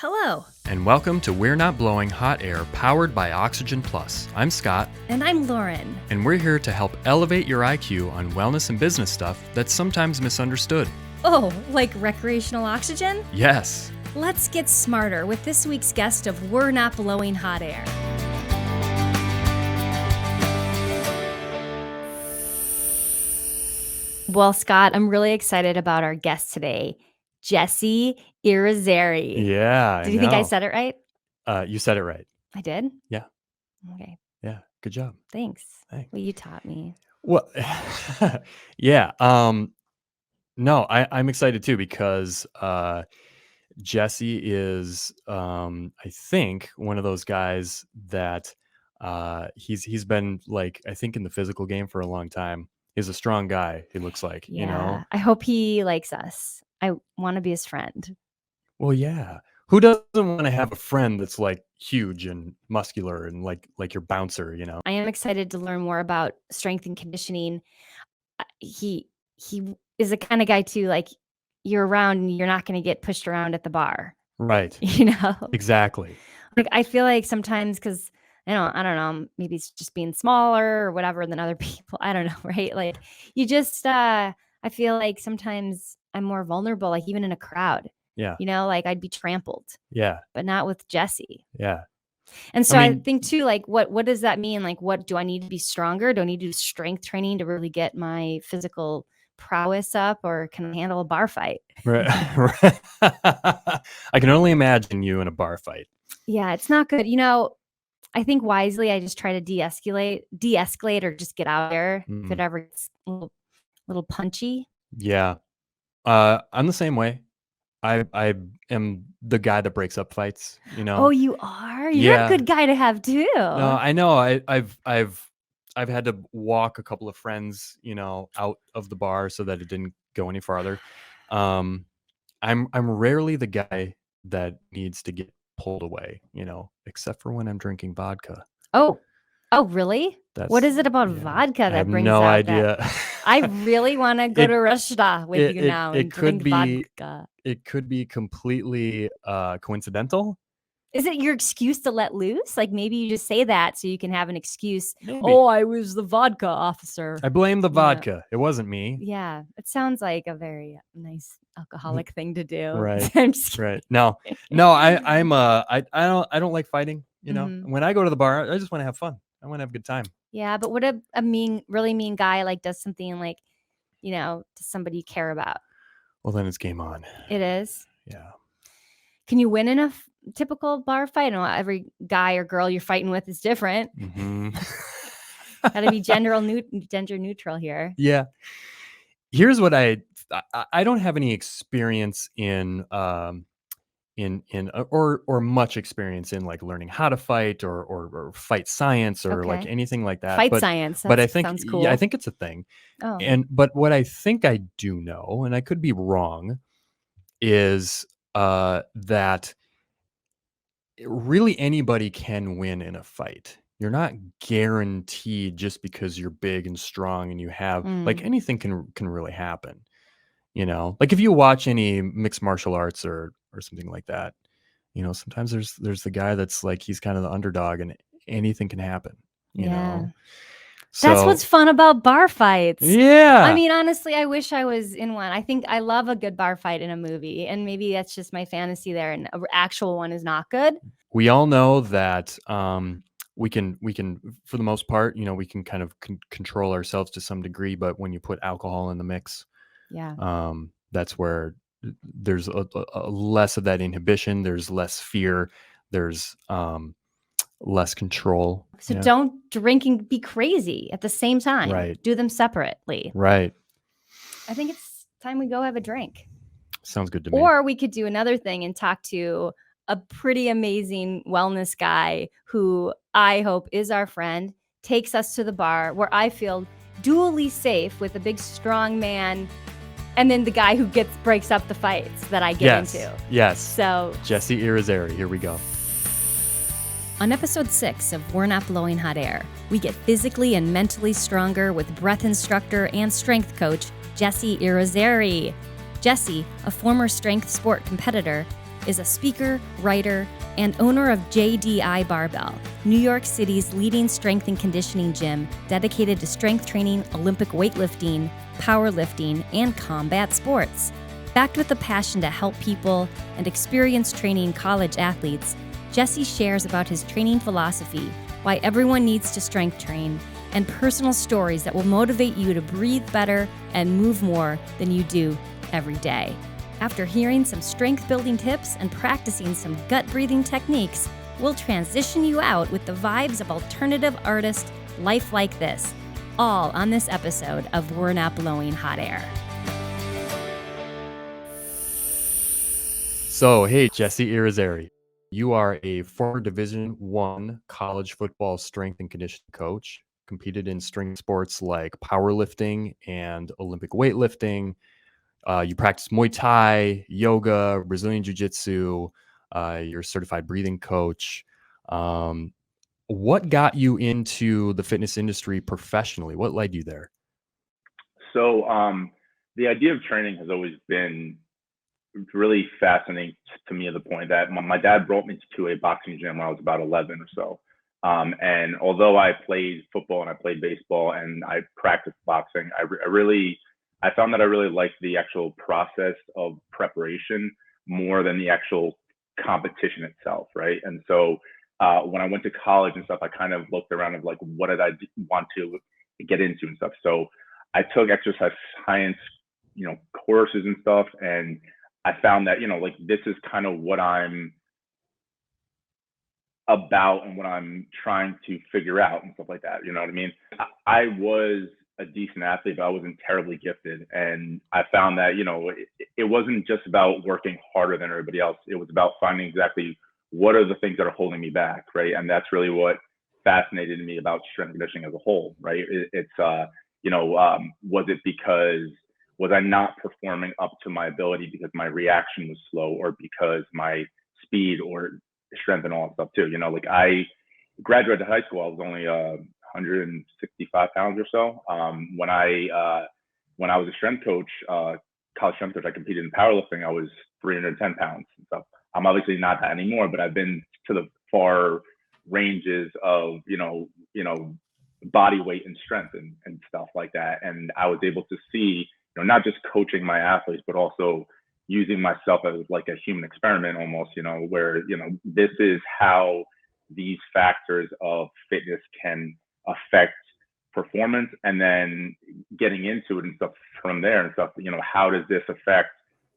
Hello. And welcome to We're Not Blowing Hot Air, powered by Oxygen Plus. I'm Scott. And I'm Lauren. And we're here to help elevate your IQ on wellness and business stuff that's sometimes misunderstood. Oh, like recreational oxygen? Yes. Let's get smarter with this week's guest of We're Not Blowing Hot Air. Well, Scott, I'm really excited about our guest today, Jesse Irizarry. Yeah. Did you think I said it right? You said it right. I did? Yeah. Okay. Yeah. Good job. Thanks. Well, you taught me. Well, yeah. No, I'm excited too because Jesse is, I think, one of those guys that he's been like, I think, in the physical game for a long time. He's a strong guy, he looks like, Yeah. you know? I hope he likes us. I want to be his friend. Well, yeah. Who doesn't want to have a friend that's like huge and muscular and like your bouncer, you know? I am excited to learn more about strength and conditioning. He is the kind of guy too, like you're around and you're not going to get pushed around at the bar. Right. You know? Exactly. Like I feel like sometimes because I don't know, maybe it's just being smaller or whatever than other people. I don't know, right? Like you just I feel like sometimes I'm more vulnerable, like even in a crowd. Yeah. You know, like I'd be trampled. Yeah. But not with Jesse. Yeah. And so I think too, like what does that mean? Like what do I need to be stronger? Do I need to do strength training to really get my physical prowess up, or can I handle a bar fight? Right. I can only imagine you in a bar fight. Yeah, it's not good. You know, I think wisely I just try to de-escalate or just get out there if it ever gets a little punchy. Yeah. I'm the same way. I am the guy that breaks up fights, you know. Oh, you are? You're a good guy to have too. No, I know. I've had to walk a couple of friends, you know, out of the bar so that it didn't go any farther. I'm rarely the guy that needs to get pulled away, you know, except for when I'm drinking vodka. Oh, really? What is it about vodka that brings out idea. That? I really want to go to Russia with you now and drink vodka. It could be completely coincidental. Is it your excuse to let loose? Like maybe you just say that so you can have an excuse. Maybe. Oh, I was the vodka officer. I blame the vodka. It wasn't me. Yeah, it sounds like a very nice alcoholic thing to do. Right. I'm just kidding. Right. No, I don't like fighting. You know, when I go to the bar, I just want to have fun. I want to have a good time. Yeah, but what a really mean guy like does something like, you know, to somebody you care about. Well, then it's game on. It is. Yeah. Can you win in a typical bar fight? I know every guy or girl you're fighting with is different. Got to be gender neutral here. Yeah. Here's what I don't have any experience in or much experience in like learning how to fight or fight science or like anything like that. Science. But I think sounds cool. Yeah, I think it's a thing. Oh. But what I think I do know, and I could be wrong, is that really anybody can win in a fight. You're not guaranteed just because you're big and strong and you have like anything can really happen. You know, like if you watch any mixed martial arts or something like that, you know, sometimes there's the guy that's like he's kind of the underdog and anything can happen. You know, so that's what's fun about bar fights. Yeah, I mean, honestly, I wish I was in one. I think I love a good bar fight in a movie, and maybe that's just my fantasy there. And an actual one is not good. We all know that we can for the most part, you know, we can kind of control ourselves to some degree, but when you put alcohol in the mix, that's where there's a less of that inhibition. There's less fear. There's less control. So don't drink and be crazy at the same time. Right. Do them separately. Right. I think it's time we go have a drink. Sounds good to me. Or we could do another thing and talk to a pretty amazing wellness guy who I hope is our friend, takes us to the bar where I feel dually safe with a big, strong man, and then the guy who breaks up the fights that I get into. Yes. So Jesse Irizarry, here we go. On episode 6 of We're Not Blowing Hot Air, we get physically and mentally stronger with breath instructor and strength coach Jesse Irizarry. Jesse, a former strength sport competitor, is a speaker, writer, and owner of JDI Barbell, New York City's leading strength and conditioning gym dedicated to strength training, Olympic weightlifting, powerlifting, and combat sports. Backed with a passion to help people and experience training college athletes, Jesse shares about his training philosophy, why everyone needs to strength train, and personal stories that will motivate you to breathe better and move more than you do every day. After hearing some strength-building tips and practicing some gut-breathing techniques, we'll transition you out with the vibes of alternative artist Lifelike This, all on this episode of We're Not Blowing Hot Air. So, hey, Jesse Irizarry, you are a former Division I college football strength and conditioning coach, competed in strength sports like powerlifting and Olympic weightlifting. You practice Muay Thai, yoga, Brazilian Jiu-Jitsu. You're a certified breathing coach. What got you into the fitness industry professionally? What led you there? So the idea of training has always been really fascinating to me, at the point that my dad brought me to a boxing gym when I was about 11 or so. And although I played football and I played baseball and I practiced boxing, I found that I really liked the actual process of preparation more than the actual competition itself, right? And so when I went to college and stuff, I kind of looked around of like, what did I want to get into and stuff. So I took exercise science, courses and stuff, and I found that, like, this is kind of what I'm about and what I'm trying to figure out and stuff like that. You know what I mean? I was a decent athlete, but I wasn't terribly gifted. And I found that, it wasn't just about working harder than everybody else. It was about finding exactly what are the things that are holding me back, right? And that's really what fascinated me about strength and conditioning as a whole, right? Was it because was I not performing up to my ability because my reaction was slow, or because my speed or strength and all that stuff too? Like, I graduated high school, I was only 165 pounds or so. When I was a strength coach, college strength coach, I competed in powerlifting. I was 310 pounds and stuff. I'm obviously not that anymore, but I've been to the far ranges of body weight and strength and stuff like that. And I was able to see, not just coaching my athletes, but also using myself as like a human experiment almost, where, this is how these factors of fitness can affect performance, and then getting into it and stuff from there and stuff, how does this affect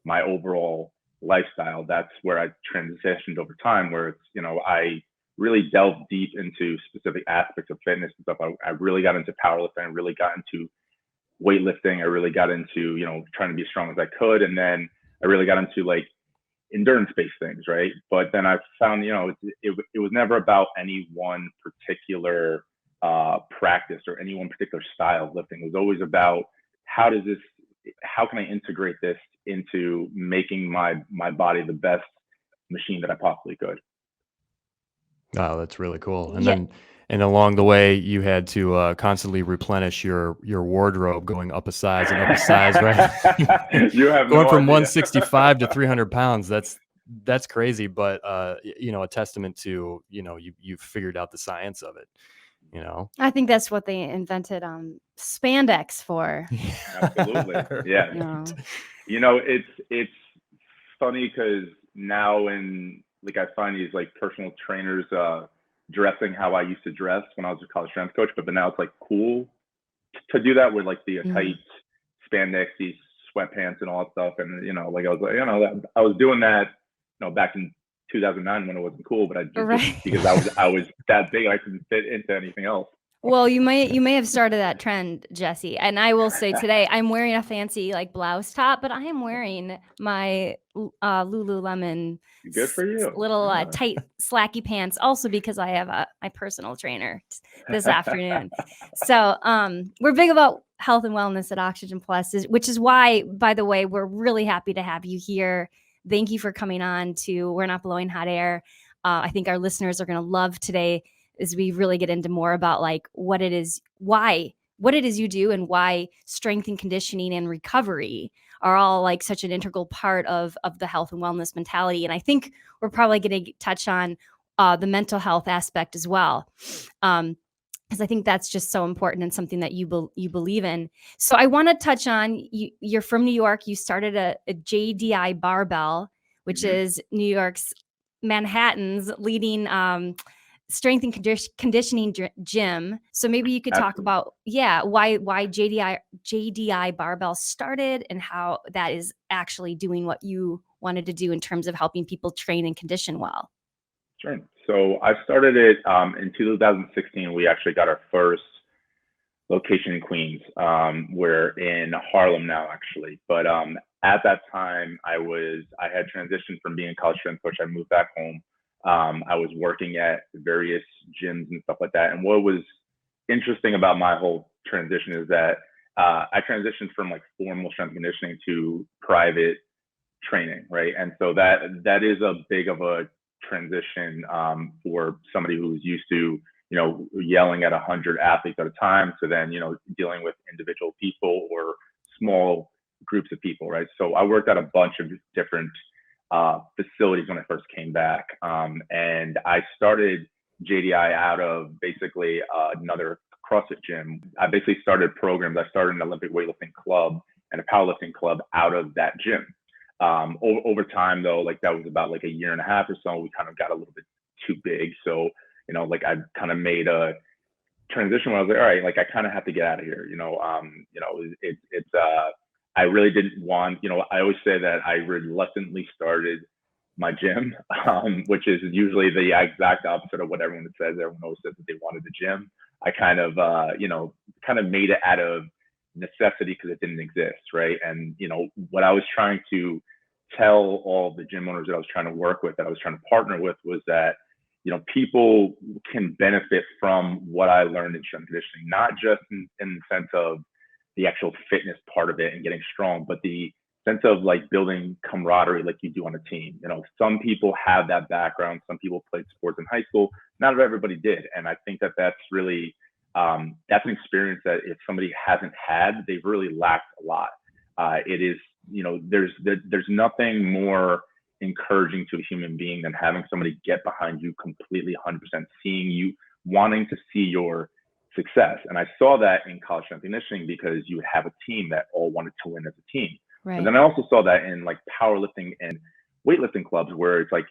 my overall lifestyle? That's where I transitioned over time, where it's, I really delved deep into specific aspects of fitness and stuff. I really got into powerlifting. I really got into weightlifting. I really got into, trying to be as strong as I could. And then I really got into like endurance-based things, right? But then I found, it was never about any one particular practice or any one particular style of lifting. It was always about how can I integrate this into making my body the best machine that I possibly could. Oh, that's really cool. And along the way, you had to constantly replenish your wardrobe, going up a size and up a size, right? You have going no from idea. 165 to 300 pounds. That's crazy, but a testament to you've figured out the science of it. I think that's what they invented spandex for. Absolutely, yeah. It's funny because now, I find these like personal trainers dressing how I used to dress when I was a college strength coach, but now it's like cool to do that with like the tight spandexy sweatpants and all that stuff. And I was doing that back in 2009 when it wasn't cool, but just because I was that big, I couldn't fit into anything else. Well, you may have started that trend, Jesse. And I will say today, I'm wearing a fancy like blouse top, but I am wearing my Lululemon. Good for you. Little tight slacky pants, also because I have my personal trainer this afternoon. So we're big about health and wellness at Oxygen Plus, which is why, by the way, we're really happy to have you here. Thank you for coming on to We're Not Blowing Hot Air. I think our listeners are going to love today as we really get into more about like what it is, why what it is you do and why strength and conditioning and recovery are all like such an integral part of the health and wellness mentality. And I think we're probably going to touch on the mental health aspect as well. Because I think that's just so important and something that you believe in. So I want to touch on, you're from New York. You started a JDI Barbell, which is New York's, Manhattan's leading strength and conditioning gym. So maybe you could talk about, why JDI Barbell started and how that is actually doing what you wanted to do in terms of helping people train and condition well. Sure. So I started it in 2016. We actually got our first location in Queens. We're in Harlem now, actually. But at that time, I had transitioned from being a college strength coach. I moved back home. I was working at various gyms and stuff like that. And what was interesting about my whole transition is that I transitioned from like formal strength conditioning to private training, right? And so that is a big of a transition for somebody who's used to, yelling at 100 athletes at a time to then, dealing with individual people or small groups of people, right? So I worked at a bunch of different facilities when I first came back. And I started JDI out of basically another CrossFit gym. I basically started programs. I started an Olympic weightlifting club and a powerlifting club out of that gym. Over time though, like that was about like a year and a half or so, we kind of got a little bit too big. So, like I kind of made a transition where I was like, all right, like I kind of have to get out of here. I really didn't want, I always say that I reluctantly started my gym, which is usually the exact opposite of what everyone says. Everyone always says that they wanted the gym. I kind of, kind of made it out of necessity because it didn't exist, right? And what I was trying to tell all the gym owners that I was trying to work with, that I was trying to partner with, was that people can benefit from what I learned in strength conditioning, not just in the sense of the actual fitness part of it and getting strong, but the sense of like building camaraderie like you do on a team. Some people have that background. Some people played sports in high school. Not everybody did. And I think that that's really, that's an experience that if somebody hasn't had, they've really lacked a lot. It is, there's nothing more encouraging to a human being than having somebody get behind you completely 100%, seeing you, wanting to see your success. And I saw that in college strength conditioning because you would have a team that all wanted to win as a team. Right. But then I also saw that in like powerlifting and weightlifting clubs where it's like,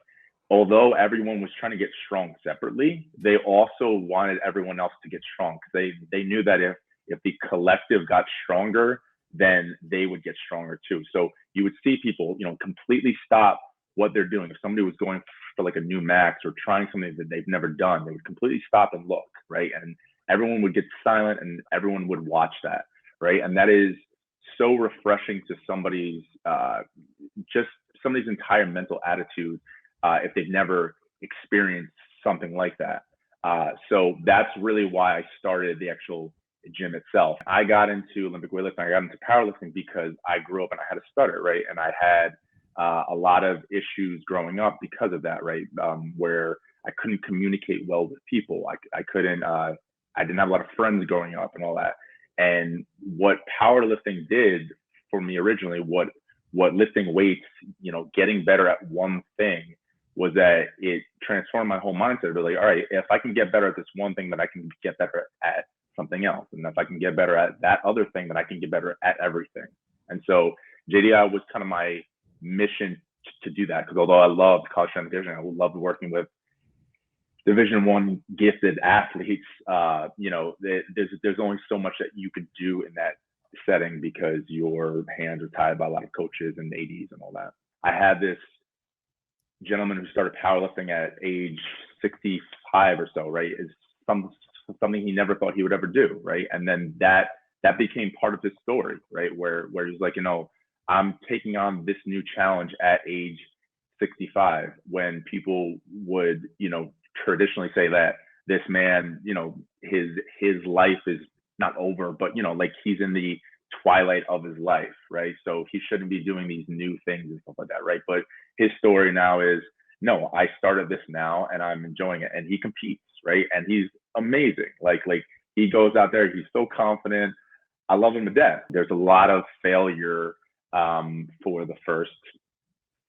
although everyone was trying to get strong separately, they also wanted everyone else to get strong because they knew that if the collective got stronger, then they would get stronger too. So you would see people, completely stop what they're doing. If somebody was going for like a new max or trying something that they've never done, they would completely stop and look, right? And everyone would get silent and everyone would watch that, right? And that is so refreshing to somebody's just somebody's entire mental attitude if they've never experienced something like that. So that's really why I started the actual gym itself. I got into Olympic weightlifting, I got into powerlifting because I grew up and I had a stutter, right? And I had a lot of issues growing up because of that, right? Where I couldn't communicate well with people. I couldn't, I didn't have a lot of friends growing up and all that. And what powerlifting did for me originally, what lifting weights, getting better at one thing, was that it transformed my whole mindset. Really, all right, if I can get better at this one thing, then I can get better at something else. And if I can get better at that other thing, then I can get better at everything. And so JDI was kind of my mission to do that, because although I loved college strength conditioning, I loved working with Division I gifted athletes, there's only so much that you could do in that setting because your hands are tied by a lot of coaches and ADs and all that. I had this gentleman who started powerlifting at age 65 or so, right? Is something he never thought he would ever do, right? And then that became part of his story, right? Where he's like, I'm taking on this new challenge at age 65, when people would, traditionally say that this man, his life is not over, but like he's in the twilight of his life, right? So he shouldn't be doing these new things and stuff like that, right? But his story now is, no, I started this now and I'm enjoying it. And he competes, right? And he's amazing. Like he goes out there, he's so confident. I love him to death. There's a lot of failure for the first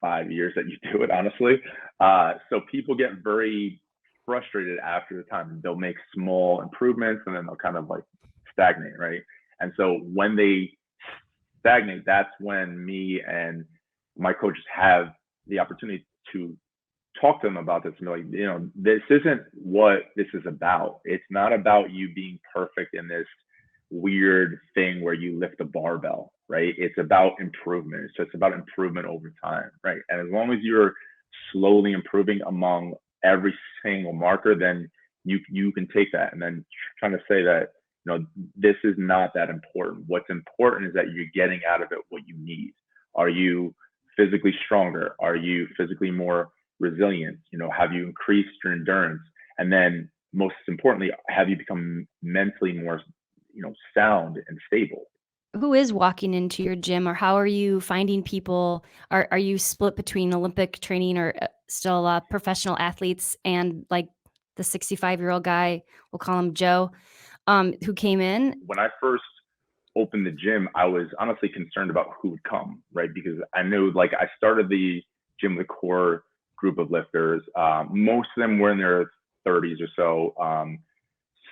5 years that you do it, honestly. So people get very frustrated after the time. They'll make small improvements and then they'll kind of like stagnate, right? And so when they stagnate, that's when me and my coaches have the opportunity to talk to them about this and be like, you know, this isn't what this is about. It's not about you being perfect in this weird thing where you lift a barbell, right? It's about improvement. It's just about improvement over time, right? And as long as you're slowly improving among every single marker, then you can take that and then trying to say that, you know, this is not that important. What's important is that you're getting out of it what you need. Are you physically stronger? Are you physically more resilient? You know, have you increased your endurance? And then most importantly, have you become mentally more, you know, sound and stable? Who is walking into your gym, or how are you finding people? Are you split between Olympic training or still professional athletes and like the 65-year-old guy, we'll call him Joe, who came in? When I first opened the gym, I was honestly concerned about who would come, right? Because I knew, like, I started the gym with a core group of lifters. Most of them were in their 30s or so,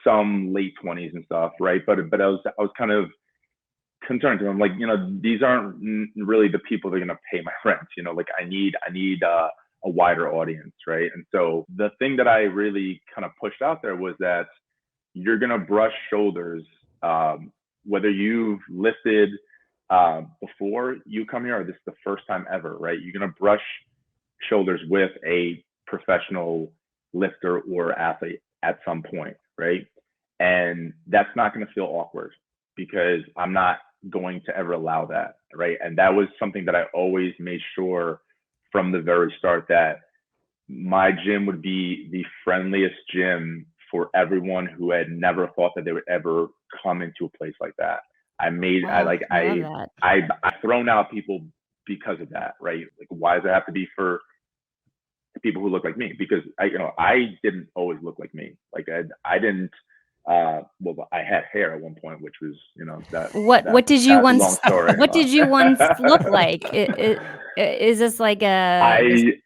some late 20s and stuff, right? But I was kind of concerned to them, like, you know, these aren't really the people that are going to pay my rent. You know, like I need a wider audience, right? And so the thing that I really kind of pushed out there was that you're going to brush shoulders, whether you've lifted before you come here or this is the first time ever, right? You're going to brush shoulders with a professional lifter or athlete at some point, right? And that's not going to feel awkward because I'm not going to ever allow that, right? And that was something that I always made sure from the very start, that my gym would be the friendliest gym for everyone who had never thought that they would ever come into a place like that. Wow, I love that. I've thrown out people because of that, right? Like, why does it have to be for people who look like me? Because I didn't always look like me. Like I didn't. Well, I had hair at one point, which was, you know, what did you once long story. what did you once look like? Is this like no, I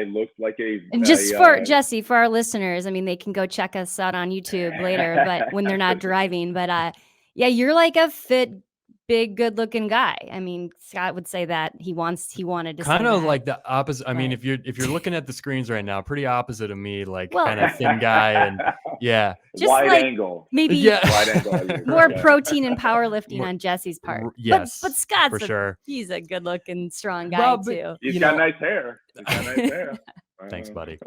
looked like and just for Jesse, for our listeners, I mean, they can go check us out on YouTube later, but when they're not driving, but yeah, you're like a fit, big, good looking guy. I mean, Scott would say that he wanted to kind say of that. like the opposite. I mean, But- if you're looking at the screens right now, pretty opposite of me, like Well- kind of thin guy and yeah, Just wide like angle. maybe yeah, Wide angle. more protein and powerlifting on Jesse's part. Yes, but Scott's for sure. He's a good looking, strong guy Well, but, too. He's got nice hair. Thanks, buddy.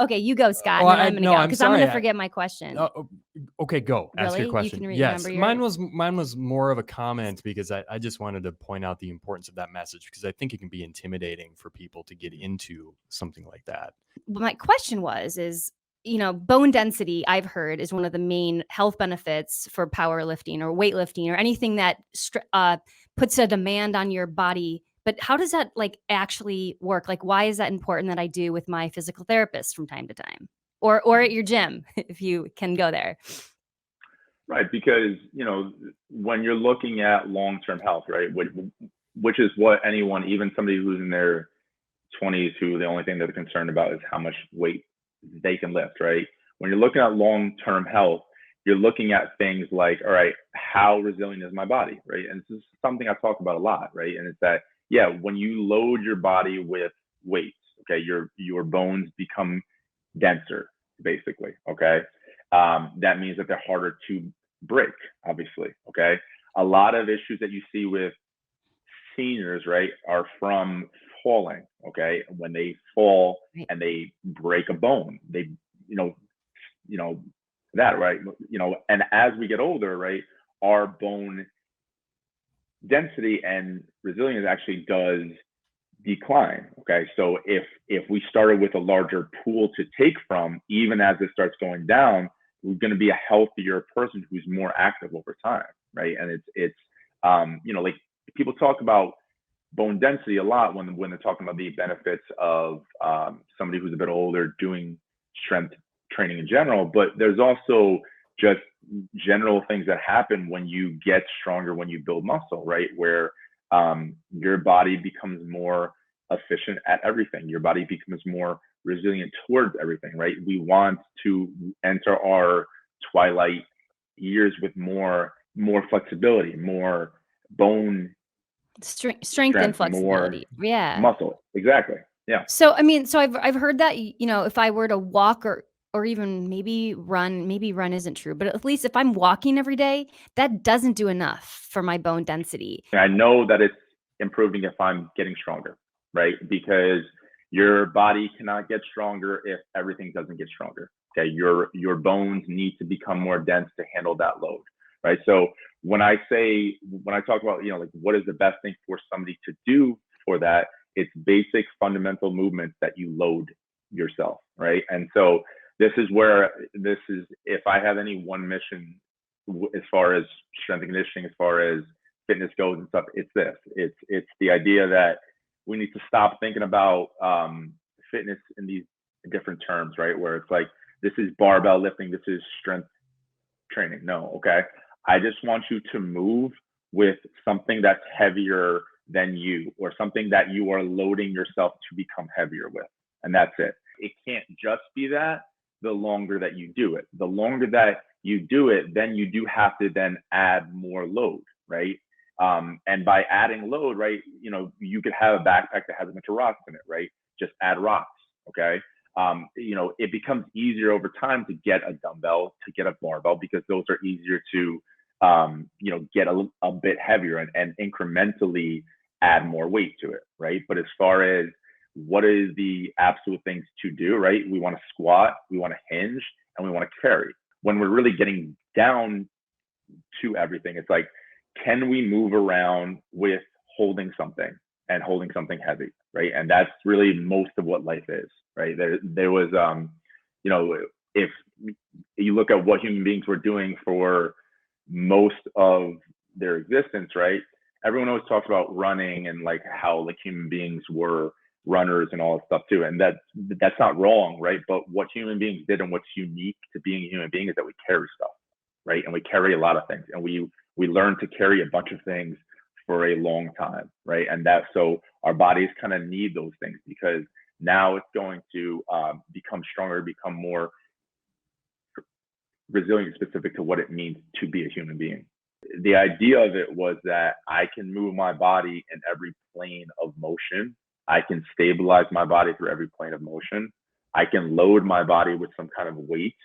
Okay, you go, Scott, Oh, and then I'm gonna go because I'm sorry. gonna forget my question. Okay, go. Ask Really? your You question. can Yes, remember yours? mine was more of a comment because I just wanted to point out the importance of that message because I think it can be intimidating for people to get into something like that. Well, my question is, you know, bone density, I've heard, is one of the main health benefits for powerlifting or weightlifting or anything that puts a demand on your body. But how does that like actually work? Like, why is that important that I do with my physical therapist from time to time, or at your gym if you can go there? Right, because, you know, when you're looking at long-term health, right, which is what anyone, even somebody who's in their 20s, who the only thing they're concerned about is how much weight they can lift, right? When you're looking at long-term health, you're looking at things like, all right, how resilient is my body, right? And this is something I talk about a lot, right? And it's that, yeah, when you load your body with weights, okay, your bones become denser, basically, okay? That means that they're harder to break, obviously, okay? A lot of issues that you see with seniors, right, are from falling, okay? When they fall and they break a bone, they, you know, that, right? You know, and as we get older, right, our bone density and resilience actually does decline, okay? So if we started with a larger pool to take from, even as it starts going down, we're going to be a healthier person who's more active over time, right? And it's you know, like people talk about bone density a lot when they're talking about the benefits of somebody who's a bit older doing strength training in general, but there's also just general things that happen when you get stronger, when you build muscle, right? Where your body becomes more efficient at everything. Your body becomes more resilient towards everything, right? We want to enter our twilight years with more flexibility, more bone strength and flexibility. more Yeah. muscle. Exactly. Yeah. So I mean, so I've heard that, you know, if I were to walk or even maybe run isn't true, but at least if I'm walking every day, that doesn't do enough for my bone density. And I know that it's improving if I'm getting stronger, right? Because your body cannot get stronger if everything doesn't get stronger. Okay, your bones need to become more dense to handle that load, right? So when I talk about, you know, like what is the best thing for somebody to do for that, it's basic fundamental movements that you load yourself, right? And so this is if I have any one mission as far as strength and conditioning, as far as fitness goes and stuff, it's this. It's the idea that we need to stop thinking about fitness in these different terms, right? Where it's like, this is barbell lifting, this is strength training. No, okay. I just want you to move with something that's heavier than you, or something that you are loading yourself to become heavier with. And that's it. It can't just be that. The longer that you do it, the longer that you do it, then you do have to then add more load, right? And by adding load, right, you know, you could have a backpack that has a bunch of rocks in it, right? Just add rocks, okay? You know, it becomes easier over time to get a dumbbell, to get a barbell, because those are easier to, you know, get a bit heavier and incrementally add more weight to it, right? But as far as what is the absolute things to do, right? We want to squat, we want to hinge, and we want to carry. When we're really getting down to everything, it's like, can we move around with holding something and holding something heavy, right? And that's really most of what life is, right? There was, you know, if you look at what human beings were doing for most of their existence, right? Everyone always talks about running and like how like human beings were runners and all that stuff too. And that's not wrong, right? But what human beings did and what's unique to being a human being is that we carry stuff, right? And we carry a lot of things, and we learn to carry a bunch of things for a long time, right? And so our bodies kind of need those things, because now it's going to become stronger, become more resilient, specific to what it means to be a human being. The idea of it was that I can move my body in every plane of motion. I can stabilize my body through every plane of motion. I can load my body with some kind of weight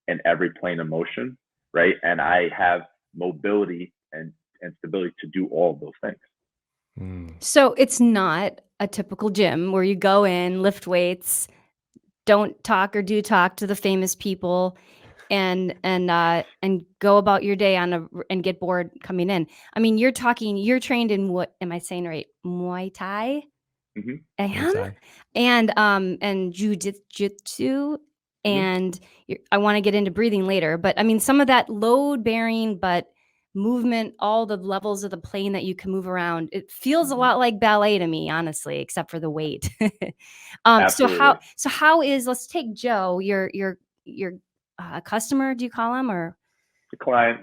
in every plane of motion, right? And I have mobility and stability to do all of those things. So it's not a typical gym where you go in, lift weights, don't talk or do talk to the famous people, and go about your day and get bored coming in. I mean, you're trained in, what am I saying right? Muay Thai? Mm-hmm. And jiu-jitsu, and I want to get into breathing later, but I mean, some of that load bearing, but movement, all the levels of the plane that you can move around, it feels a lot like ballet to me, honestly, except for the weight. Absolutely. So how is, let's take Joe, your customer, do you call him, or the client,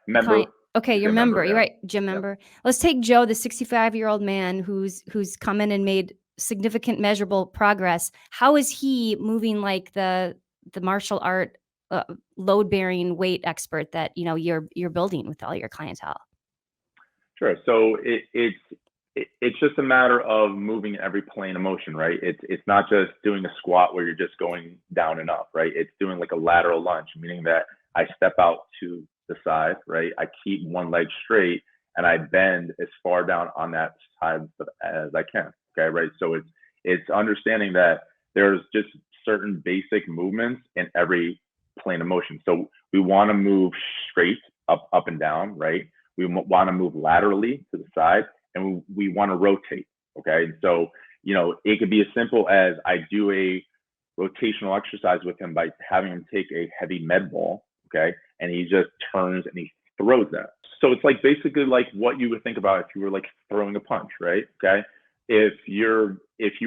member? Client. Okay, your member. You're right, gym member. Let's take Joe, the 65-year-old man who's come in and made significant measurable progress. How is he moving like the martial art load bearing weight expert that, you know, you're building with all your clientele? Sure. So it's just a matter of moving every plane of motion, right? It's not just doing a squat where you're just going down and up, right? It's doing like a lateral lunge, meaning that I step out to the side, right? I keep one leg straight and I bend as far down on that side as I can. Okay, right? So it's understanding that there's just certain basic movements in every plane of motion. So we want to move straight up and down, right? We want to move laterally to the side, and we want to rotate. Okay, and so, you know, it could be as simple as I do a rotational exercise with him by having him take a heavy med ball, okay, and he just turns and he throws that. So it's like basically like what you would think about if you were like throwing a punch, right? Okay, if you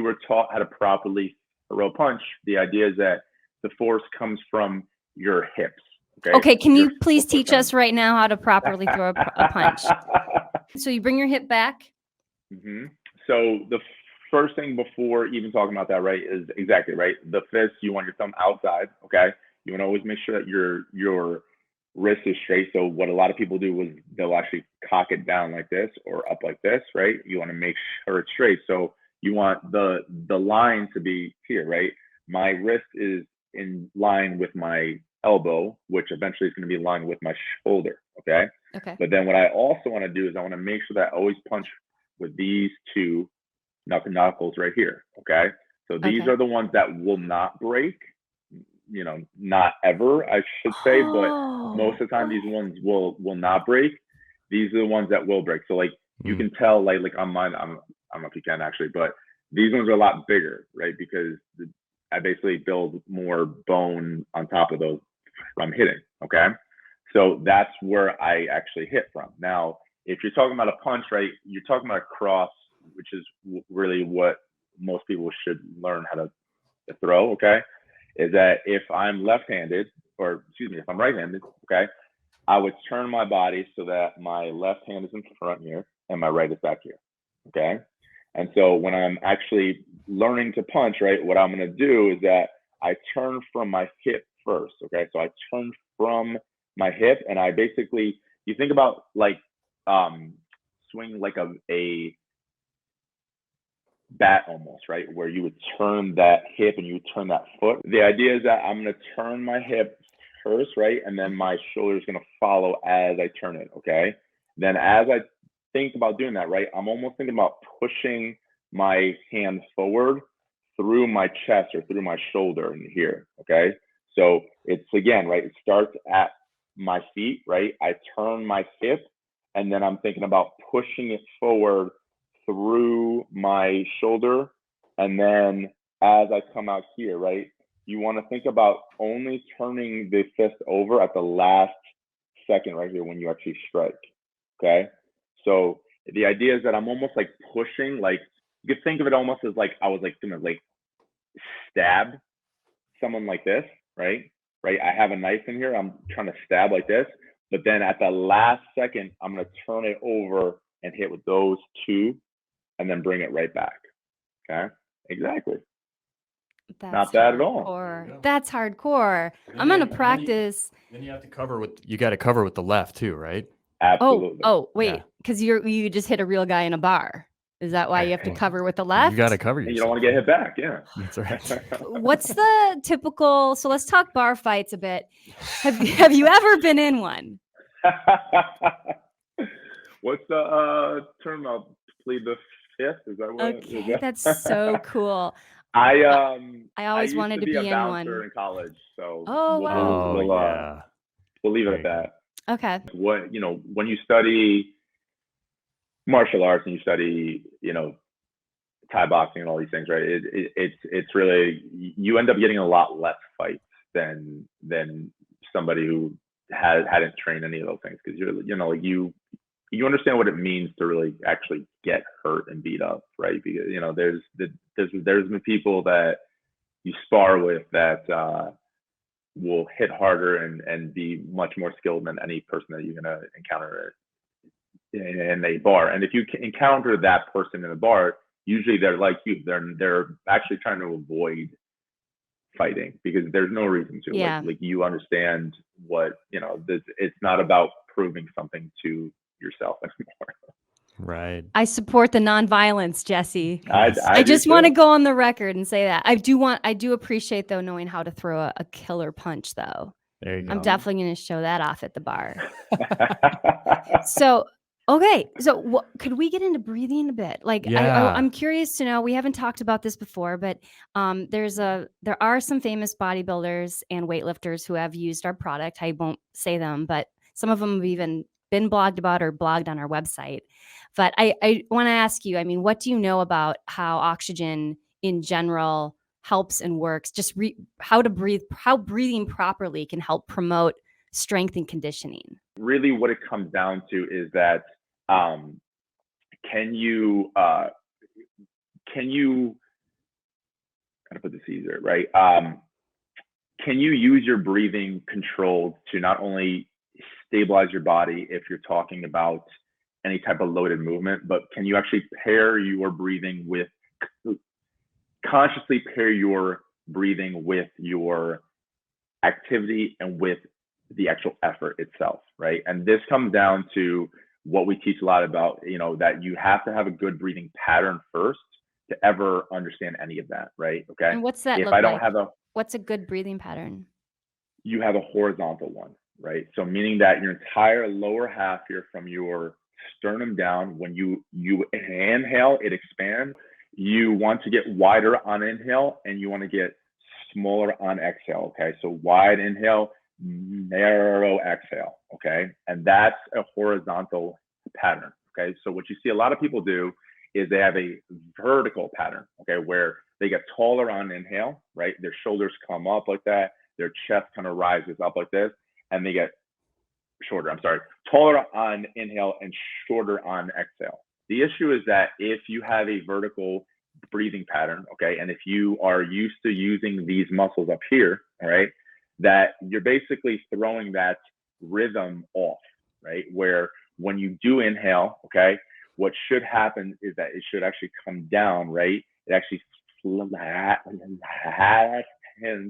were taught how to properly throw a punch, the idea is that the force comes from your hips. Okay, can you please teach us right now how to properly throw a punch? So you bring your hip back. Mm-hmm. So the first thing before even talking about that, right, is exactly right. The fist, you want your thumb outside, okay? You want to always make sure that your wrist is straight. So what a lot of people do is they'll actually cock it down like this or up like this, right? You want to make sure it's straight. So you want the line to be here, right? My wrist is in line with my elbow, which eventually is going to be in line with my shoulder, okay? Okay. But then what I also want to do is I want to make sure that I always punch with these two knuckles right here, okay? So these are the ones that will not break, you know, not ever, I should say, but most of the time these ones will not break. These are the ones that will break. So like you can tell, like on mine, I don't know if you can actually, but these ones are a lot bigger, right? Because I basically build more bone on top of those from hitting, okay? So that's where I actually hit from. Now, if you're talking about a punch, right, you're talking about a cross, which is really what most people should learn how to throw, okay? Is that if I'm left-handed, or excuse me, if I'm right-handed, okay, I would turn my body so that my left hand is in front here and my right is back here, okay? And so when I'm actually learning to punch, right, what I'm going to do is that I turn from my hip first, okay? So I turn from my hip and I basically, you think about like swing like a bat almost, right? Where you would turn that hip and you would turn that foot. The idea is that I'm going to turn my hip first, right? And then my shoulder is going to follow as I turn it, okay? Then as I think about doing that, right, I'm almost thinking about pushing my hand forward through my chest or through my shoulder in here, okay? So it's, again, right, it starts at my feet, right? I turn my hip and then I'm thinking about pushing it forward through my shoulder. And then as I come out here, right, you want to think about only turning the fist over at the last second right here when you actually strike, okay? So the idea is that I'm almost like pushing, like you could think of it almost as like I was like gonna like stab someone like this, right? Right, I have a knife in here, I'm trying to stab like this, but then at the last second, I'm gonna turn it over and hit with those two and then bring it right back, okay? Exactly. That's not bad at all. hardcore. That's hardcore. I'm gonna practice. Then you have to cover with, you got to cover with the left too, right? Absolutely. Oh, wait, because you just hit a real guy in a bar. Is that why you have to cover with the left? You got to cover yourself. You don't want to get hit back, yeah. That's right. What's the typical? So let's talk bar fights a bit. Have you ever been in one? What's the term? I'll plead the fifth. Is that what? Okay, that's so cool. I always wanted to be a in bouncer one. in college, so we'll leave it at that. Okay. What, you know, when you study martial arts and you study, you know, Thai boxing and all these things, right? It's really, you end up getting a lot less fights than somebody who hadn't trained any of those things, because you know, like you understand what it means to really actually get hurt and beat up, right? Because, you know, there's been people that you spar with that will hit harder and be much more skilled than any person that you're gonna encounter in a bar. And if you encounter that person in a bar, usually they're like you. They're actually trying to avoid fighting because there's no reason to. Yeah. Like you understand what, you know, it's not about proving something to yourself anymore. Right. I support the nonviolence, Jesse. I just want to go on the record and say that. I do appreciate though knowing how to throw a killer punch though. There you go. I'm definitely going to show that off at the bar. So, okay. So could we get into breathing a bit? Like, yeah. I'm curious to know, we haven't talked about this before, but there are some famous bodybuilders and weightlifters who have used our product. I won't say them, but some of them have even been blogged about or blogged on our website. But I want to ask you, I mean, what do you know about how oxygen in general helps and works? Just how breathing properly can help promote strength and conditioning. Really what it comes down to is that can you how to put this easier, right? can you use your breathing controlled to not only stabilize your body if you're talking about any type of loaded movement, but can you actually pair your breathing with, consciously pair your breathing with your activity and with the actual effort itself, right? And this comes down to what we teach a lot about, that you have to have a good breathing pattern first to ever understand any of that, right? Okay. And what's that If look I don't like? have What's a good breathing pattern? you have a horizontal one, right? So meaning that your entire lower half here from your sternum down, when you inhale, it expands. You want to get wider on inhale and you want to get smaller on exhale. Okay. So wide inhale, narrow exhale. Okay. And that's a horizontal pattern. Okay. So what you see a lot of people do is they have a vertical pattern. Okay. Where they get taller on inhale, right? Their shoulders come up like that. Their chest kind of rises up like this, and they get taller on inhale and shorter on exhale. The issue is that if you have a vertical breathing pattern, okay, and if you are used to using these muscles up here, all right, that you're basically throwing that rhythm off, right? Where when you do inhale, okay, what should happen is that it should actually come down, right? It actually flattens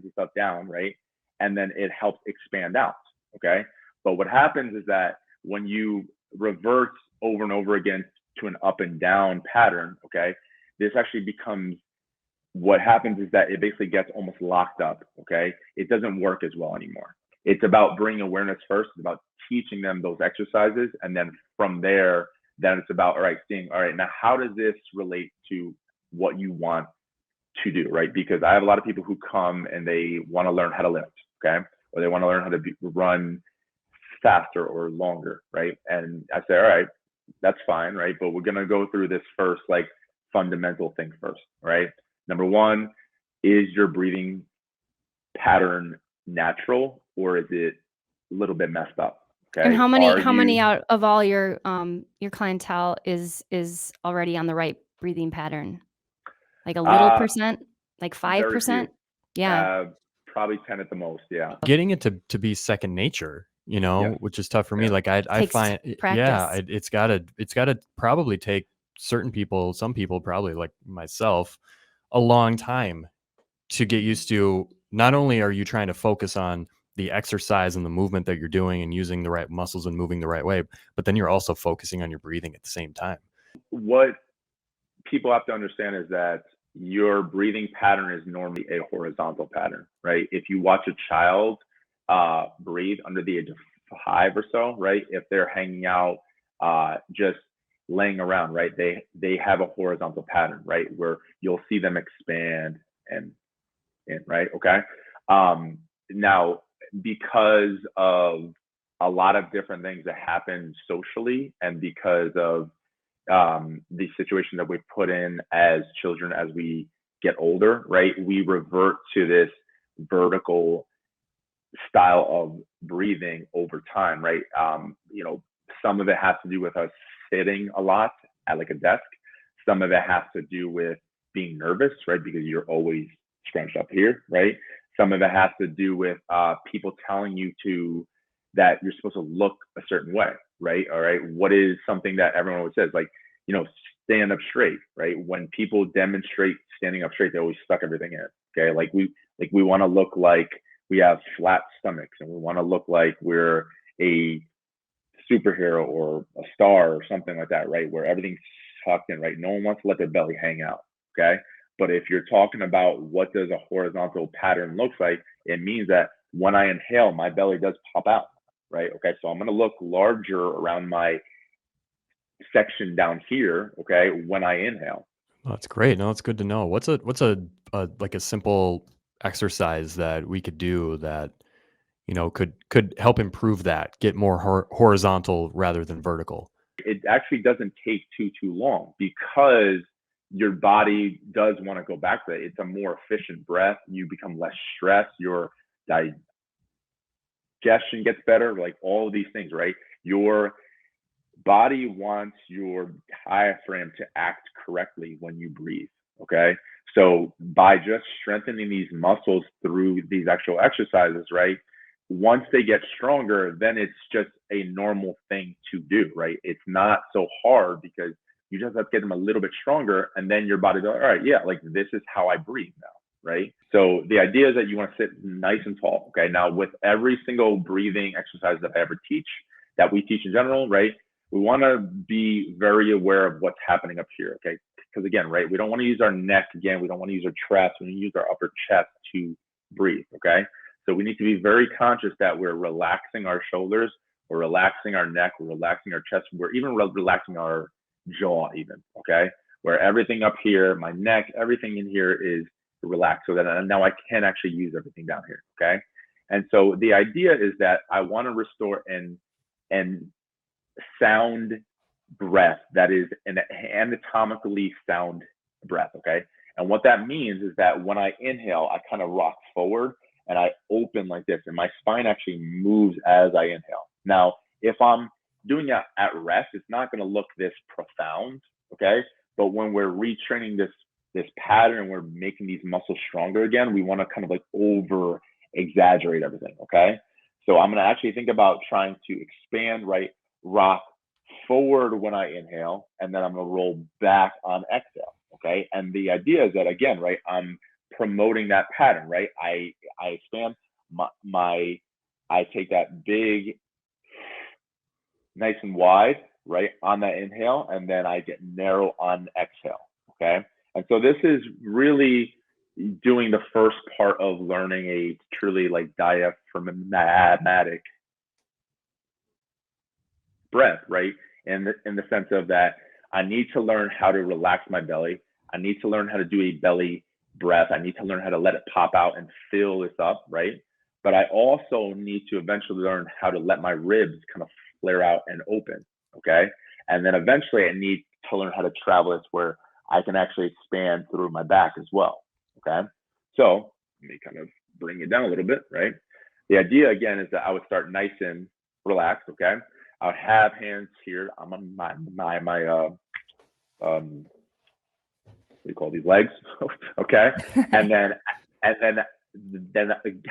itself down, right? And then it helps expand out, okay? But what happens is that when you revert over and over again to an up and down pattern, okay, this actually becomes, what happens is that it basically gets almost locked up, okay? It doesn't work as well anymore. It's about bringing awareness first. It's about teaching them those exercises. And then from there, then it's about, all right, now how does this relate to what you want to do, right? Because I have a lot of people who come and they want to learn how to lift, okay? Or they want to learn how to run faster or longer, right? And I say, all right, that's fine, right? But we're going to go through this first, like, fundamental thing first, right? Number one, is your breathing pattern natural or is it a little bit messed up? Okay. And how many out of all your clientele is already on the right breathing pattern? Like a little percent? Like 5%? Yeah. Probably 10 at the most. Yeah. Getting it to be second nature, Yeah. which is tough for me. Yeah. Like I Takes find, practice. it's gotta probably take some people probably like myself, a long time to get used to. Not only are you trying to focus on the exercise and the movement that you're doing and using the right muscles and moving the right way, but then you're also focusing on your breathing at the same time. What people have to understand is that your breathing pattern is normally a horizontal pattern, right? If you watch a child breathe under the age of 5 or so, right? If they're hanging out, just laying around, right? They have a horizontal pattern, right? Where you'll see them expand and right? Okay. Now, because of a lot of different things that happen socially and because of the situation that we put in as children as we get older, right? We revert to this vertical style of breathing over time, right? Some of it has to do with us sitting a lot at like a desk. Some of it has to do with being nervous, right? Because you're always scrunched up here, right? Some of it has to do with people telling you that you're supposed to look a certain way, right? All right. What is something that everyone always says, like, stand up straight, right? When people demonstrate standing up straight, they always stuck everything in. Okay. Like we want to look like we have flat stomachs and we want to look like we're a superhero or a star or something like that, right? Where everything's tucked in, right? No one wants to let their belly hang out. Okay. But if you're talking about what does a horizontal pattern look like, it means that when I inhale, my belly does pop out, right? Okay. So I'm going to look larger around my section down here, okay, when I inhale. Oh, that's great. No, it's good to know. What's a like a simple exercise that we could do that could help improve that, get more horizontal rather than vertical? It actually doesn't take too long because your body does want to go back to it. It's a more efficient breath. You become less stressed. Your digestion gets better. Like all of these things, right? Your body wants your diaphragm to act correctly when you breathe. Okay. So by just strengthening these muscles through these actual exercises, right? Once they get stronger, then it's just a normal thing to do, right? It's not so hard because you just have to get them a little bit stronger, and then your body goes, all right, yeah, like this is how I breathe now, right? So the idea is that you want to sit nice and tall, okay? Now, with every single breathing exercise that I ever teach, that we teach in general, right? We want to be very aware of what's happening up here, okay? Because again, right, we don't want to use our neck again. We don't want to use our chest. We need to use our upper chest to breathe, okay? So we need to be very conscious that we're relaxing our shoulders, we're relaxing our neck, we're relaxing our chest, we're even relaxing our jaw even, okay? Where everything up here, my neck, everything in here is relaxed so that now I can actually use everything down here, okay? And so the idea is that I want to restore and sound breath that is an anatomically sound breath, okay? And what that means is that when I inhale, I kind of rock forward and I open like this, and my spine actually moves as I inhale. Now, if I'm doing it at rest, it's not going to look this profound, okay? But when we're retraining this pattern and we're making these muscles stronger again, we want to kind of like over exaggerate everything, okay? So I'm going to actually think about trying to expand, right? Rock forward when I inhale, and then I'm going to roll back on exhale, okay? And the idea is that, again, right, I'm promoting that pattern, right? I expand I take that big, nice and wide, right, on that inhale, and then I get narrow on exhale, okay? And so this is really doing the first part of learning a truly like diaphragmatic breath, right? In the sense of that I need to learn how to relax my belly. I need to learn how to do a belly breath. I need to learn how to let it pop out and fill this up, right? But I also need to eventually learn how to let my ribs kind of flare out and open, okay? And then eventually I need to learn how to travel this where I can actually expand through my back as well, okay? So let me kind of bring it down a little bit, right? The idea again is that I would start nice and relaxed, okay? I would have hands here on my what do you call these legs, okay? And then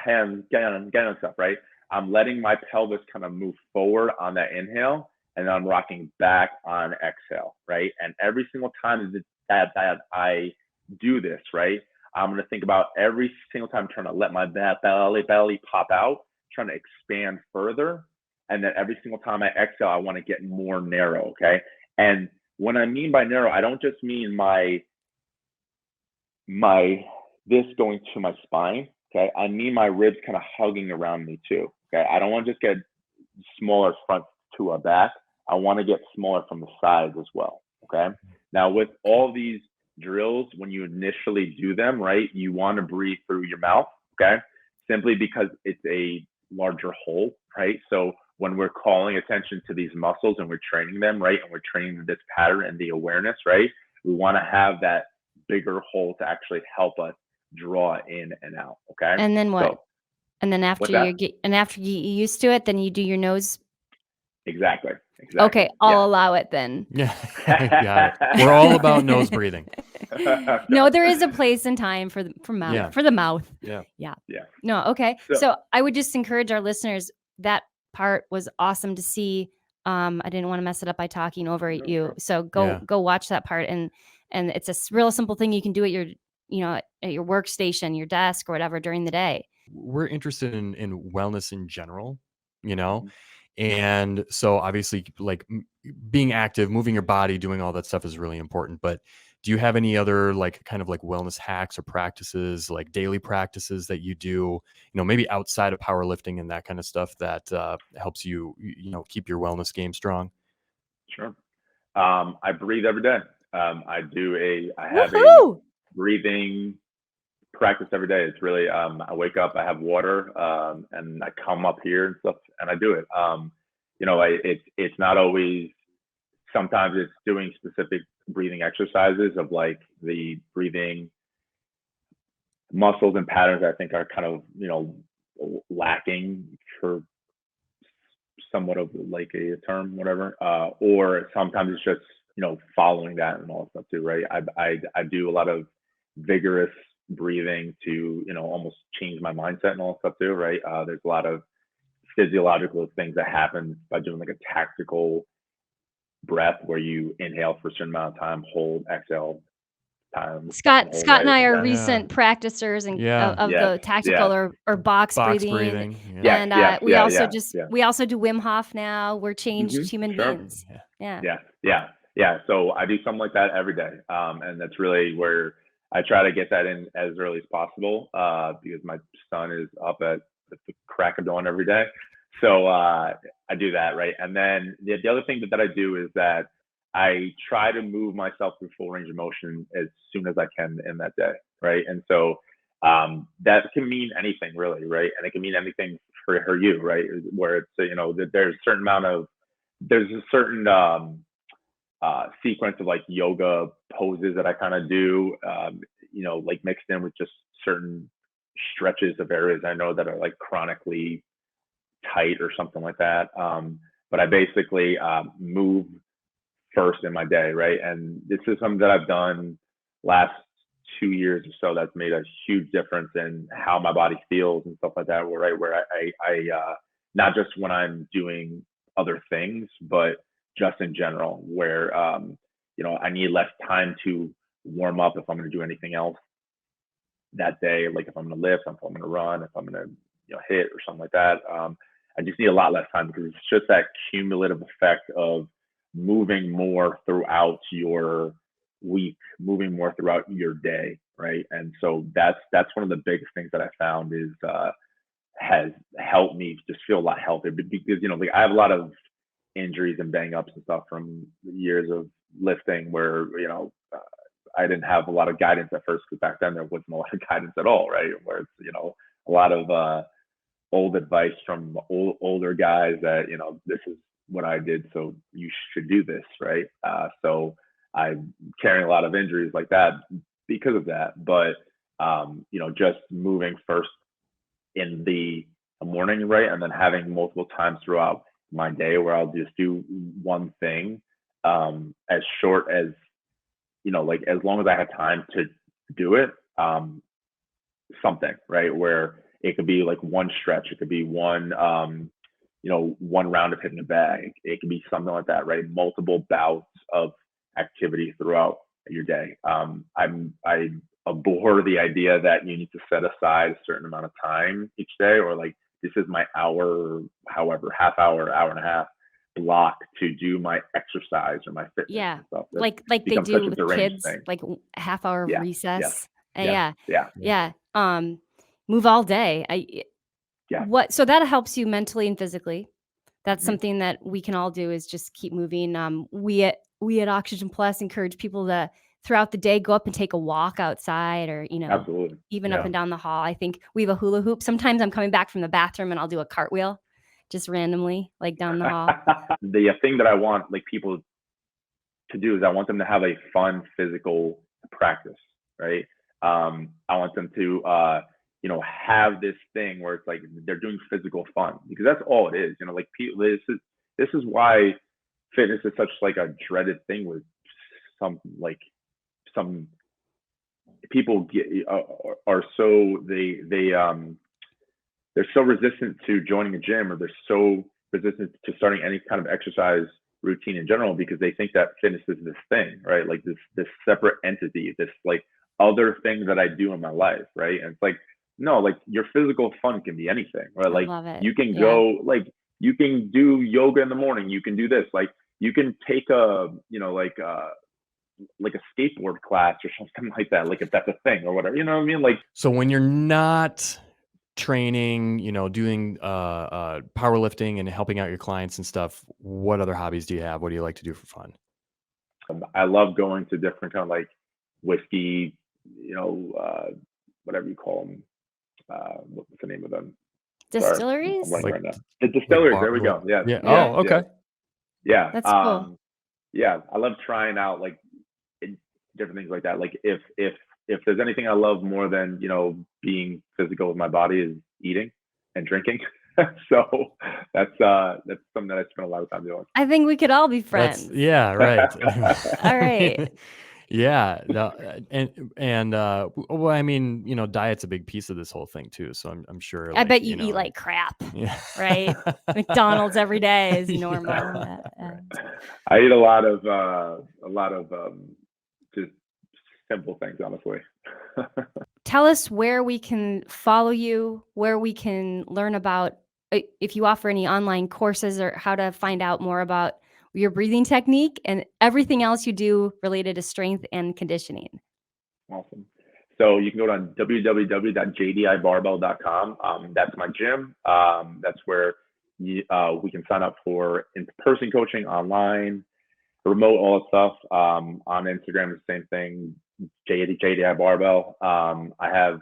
hands on stuff, right? I'm letting my pelvis kind of move forward on that inhale, and then I'm rocking back on exhale, right? And every single time that I do this, right, I'm going to think about every single time I'm trying to let my belly pop out, trying to expand further. And then every single time I exhale, I want to get more narrow, okay? And when I mean by narrow, I don't just mean this going to my spine, okay? I mean my ribs kind of hugging around me too, okay? I don't want to just get smaller front to a back. I want to get smaller from the sides as well, okay? Now with all these drills, when you initially do them, right, you want to breathe through your mouth, okay? Simply because it's a larger hole, right? So when we're calling attention to these muscles and we're training them, right, and we're training this pattern and the awareness, right, we want to have that bigger hole to actually help us draw in and out, okay? And then what? So, And then after you get used to it, then you do your nose. Exactly. Okay, I'll allow it then. Yeah, got it. We're all about nose breathing. No, there is a place and time for the mouth. Yeah. For the mouth. Yeah. No, okay. So I would just encourage our listeners. That part was awesome to see. I didn't want to mess it up by talking over you. So go watch that part, and it's a real simple thing you can do at your at your workstation, your desk, or whatever during the day. We're interested in wellness in general, and so obviously like being active, moving your body, doing all that stuff is really important. But do you have any other like kind of like wellness hacks or practices, like daily practices that you do, maybe outside of powerlifting and that kind of stuff that helps you, keep your wellness game strong? Sure. I breathe every day. I have a breathing practice every day. It's really, I wake up, I have water, and I come up here and stuff, and I do it. It's not always, sometimes it's doing specific breathing exercises of like the breathing muscles and patterns that I think are kind of, lacking for somewhat of like a term, whatever. Or sometimes it's just, following that and all that stuff too, right? I do a lot of vigorous breathing to, almost change my mindset and all that stuff too, right? There's a lot of physiological things that happen by doing like a tactical breath where you inhale for a certain amount of time, hold, exhale time, Scott hold, Scott and right? I are Exactly. recent practicers and Yeah. of Yes, the tactical yes, or box Box breathing. breathing. Yeah. yes, And yes, we yeah, also yeah. we also do Wim Hof now. We're changed human Sure. beings. Yeah. Yeah. So I do something like that every day. And that's really where I try to get that in as early as possible, because my son is up at the crack of dawn every day. So I do that, right? And then the other thing that I do is that I try to move myself through full range of motion as soon as I can in that day, right? And so that can mean anything really, right? And it can mean anything for you, right? Where it's, there's a certain amount of, there's a certain sequence of like yoga poses that I kind of do, like mixed in with just certain stretches of areas I know that are like chronically tight or something like that. But I basically move first in my day, right? And this is something that I've done last 2 years or so that's made a huge difference in how my body feels and stuff like that. Where I not just when I'm doing other things, but just in general, where I need less time to warm up if I'm going to do anything else that day, like if I'm going to lift, if I'm going to run, if I'm going to hit or something like that. I just need a lot less time because it's just that cumulative effect of moving more throughout your week, moving more throughout your day, right? And so that's one of the biggest things that I found is has helped me just feel a lot healthier because like I have a lot of injuries and bang ups and stuff from years of lifting where I didn't have a lot of guidance at first because back then there wasn't a lot of guidance at all, right? Where it's a lot of old advice from older guys that this is what I did, so you should do this, right? So I'm carrying a lot of injuries like that because of that. But just moving first in the morning, right, and then having multiple times throughout my day where I'll just do one thing, as short as like as long as I have time to do it, something, right, where it could be like one stretch, it could be one one round of hitting a bag, it could be something like that, right? Multiple bouts of activity throughout your day. I abhor the idea that you need to set aside a certain amount of time each day, or like this is my hour, however, half hour, hour and a half block to do my exercise or my fitness. Yeah. And stuff. Like they do with kids, thing. like half hour of Yeah. recess. Yes. Yeah. Move all day. So that helps you mentally and physically. That's something that we can all do is just keep moving. We at Oxygen Plus encourage people to throughout the day go up and take a walk outside, or Absolutely. even up and down the hall. I think we have a hula hoop. Sometimes I'm coming back from the bathroom and I'll do a cartwheel just randomly, like down the hall. The thing that I want like people to do is I want them to have a fun physical practice, right? I want them to have this thing where it's like they're doing physical fun, because that's all it is. Like people, this is why fitness is such like a dreaded thing with some people are so they're so resistant to joining a gym, or they're so resistant to starting any kind of exercise routine in general, because they think that fitness is this thing, right? Like this separate entity, this like other thing that I do in my life, right? And it's like, no, like your physical fun can be anything, right? Like you can go, like you can do yoga in the morning, you can do this, like you can take a like a skateboard class or something like that, like if that's a thing or whatever, you know what I mean? Like, so when you're not training, doing powerlifting and helping out your clients and stuff, what other hobbies do you have? What do you like to do for fun? I love going to different kind of like whiskey, whatever you call them. What's the name of them? Distilleries? Sorry, right now. The distilleries. There we go. Yeah. Oh, okay. Yeah. That's cool. Yeah, I love trying out like different things like that. Like if there's anything I love more than being physical with my body, is eating and drinking. So that's something that I spend a lot of time doing. I think we could all be friends. Yeah, right. All right. Yeah, no, well, I mean, diet's a big piece of this whole thing too. So I'm sure, I like, bet you eat like crap, yeah, right? McDonald's every day is Yeah. normal. I eat a lot of just simple things, honestly. Tell us where we can follow you, where we can learn about, if you offer any online courses or how to find out more about your breathing technique and everything else you do related to strength and conditioning. Awesome. So you can go to www.jdibarbell.com. That's my gym. That's where we can sign up for in-person coaching, online, remote, all that stuff. On Instagram, the same thing, JDI Barbell. I have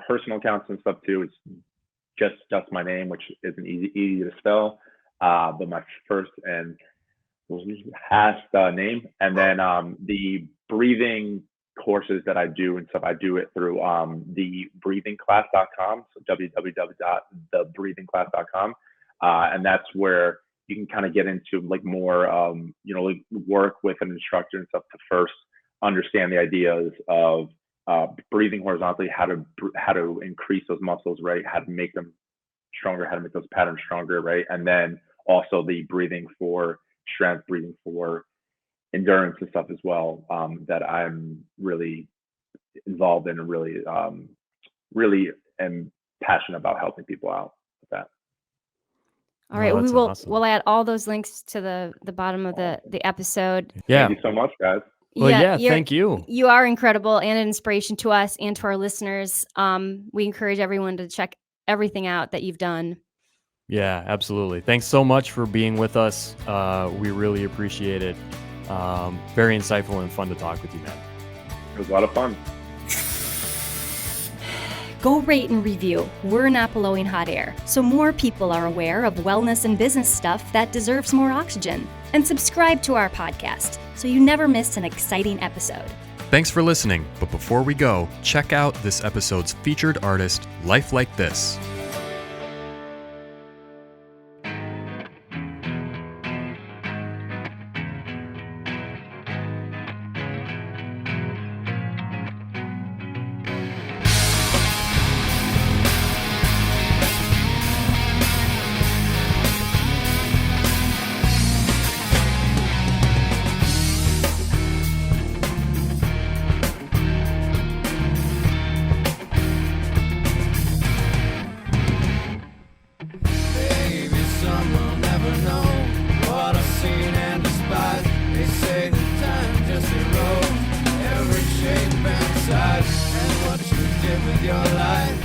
personal accounts and stuff too. It's just my name, which isn't easy to spell, but my first and last name. And then the breathing courses that I do and stuff, I do it through thebreathingclass.com. So www.thebreathingclass.com. And that's where you can kind of get into like more, like work with an instructor and stuff to first understand the ideas of breathing horizontally, how to increase those muscles, right? How to make them stronger, how to make those patterns stronger, right? And then also the breathing for strength, breathing for endurance and stuff as well, that I'm really involved in and really am passionate about helping people out with that. All right, we'll add all those links to the bottom of the episode. Yeah. Thank you so much, guys. Well, yeah, thank you. You are incredible and an inspiration to us and to our listeners. We encourage everyone to check everything out that you've done. Yeah, absolutely. Thanks so much for being with us. We really appreciate it. Very insightful and fun to talk with you, man. It was a lot of fun. Go rate and review. We're not blowing hot air, so more people are aware of wellness and business stuff that deserves more oxygen. And subscribe to our podcast so you never miss an exciting episode. Thanks for listening, but before we go, check out this episode's featured artist, Lifelike This. With your life